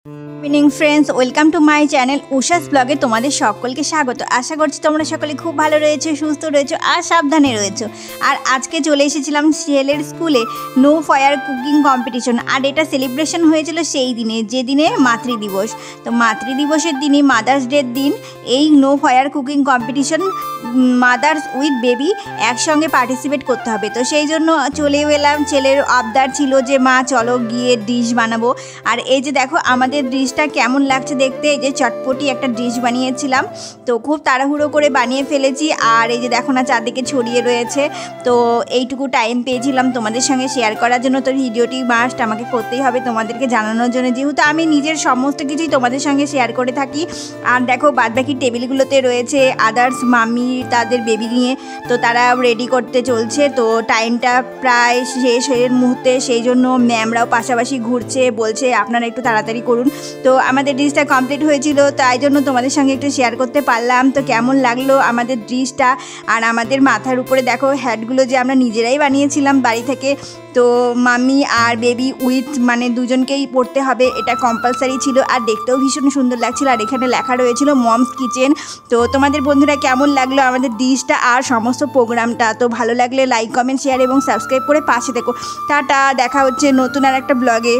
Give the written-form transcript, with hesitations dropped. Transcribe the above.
Evening friends, welcome to my channel Usha's ব্লগে তোমাদের সকলকে স্বাগত। আশা করছি তোমরা সকলে খুব ভালো রয়েছো, সুস্থ রয়েছো আর সাবধানে রয়েছো। আর আজকে চলে এসেছিলাম ছেলের স্কুলে নো ফায়ার কুকিং কম্পিটিশন। আর এটা সেলিব্রেশন হয়েছিল সেই দিনে, যে দিনে মাতৃদিবস। তো মাতৃদিবসের দিনই, মাদার্স ডের দিন, এই no fire cooking competition mothers with baby একসঙ্গে পার্টিসিপেট করতে হবে। তো সেই জন্য চলেও এলাম। ছেলের আবদার ছিল যে মা চলো গিয়ে ডিশ বানাবো। আর এই যে দেখো আমাদের ডিশটা কেমন লাগছে দেখতে। এই যে চটপটি একটা ডিশ বানিয়েছিলাম, তো খুব তাড়াহুড়ো করে বানিয়ে ফেলেছি। আর এই যে দেখো না চারদিকে ছড়িয়ে রয়েছে। তো এইটুকু টাইম পেয়েছিলাম তোমাদের সঙ্গে শেয়ার করার জন্য। তো ভিডিওটি মাস্ট আমাকে করতেই হবে তোমাদেরকে জানানোর জন্য, যেহেতু আমি নিজের সমস্ত কিছুই তোমাদের সঙ্গে শেয়ার করে থাকি। আর দেখো বাদবাকি টেবিলগুলোতে রয়েছে আদার্স মাম্মি তাদের বেবি নিয়ে, তো তারা রেডি করতে চলছে। তো টাইমটা প্রায় শেষের মুহূর্তে, সেই জন্য ম্যামরাও পাশাপাশি ঘুরছে, বলছে আপনারা একটু তাড়াতাড়ি করুন। তো আমাদের ডিশটা কমপ্লিট হয়েছিল, তাই জন্য তোমাদের সঙ্গে একটু শেয়ার করতে পারলাম। তো কেমন লাগলো আমাদের ডিশটা। আর আমাদের মাথার উপরে দেখো হ্যাটগুলো যে আমরা নিজেরাই বানিয়েছিলাম বাড়ি থেকে। তো মাম্মি আর বেবি উইথ মানে দুজনকেই পড়তে হবে, এটা কম্পালসারি ছিল। আর দেখতেও ভীষণ সুন্দর লাগছিল। আর এখানে লেখা রয়েছিল মমস কিচেন। তো তোমাদের বন্ধুরা কেমন লাগলো আমাদের ডিশটা আর সমস্ত প্রোগ্রামটা? তো ভালো লাগলে লাইক, কমেন্ট, শেয়ার এবং সাবস্ক্রাইব করে পাশে থেকো। টাটা, দেখা হচ্ছে নতুন আর একটা ব্লগে।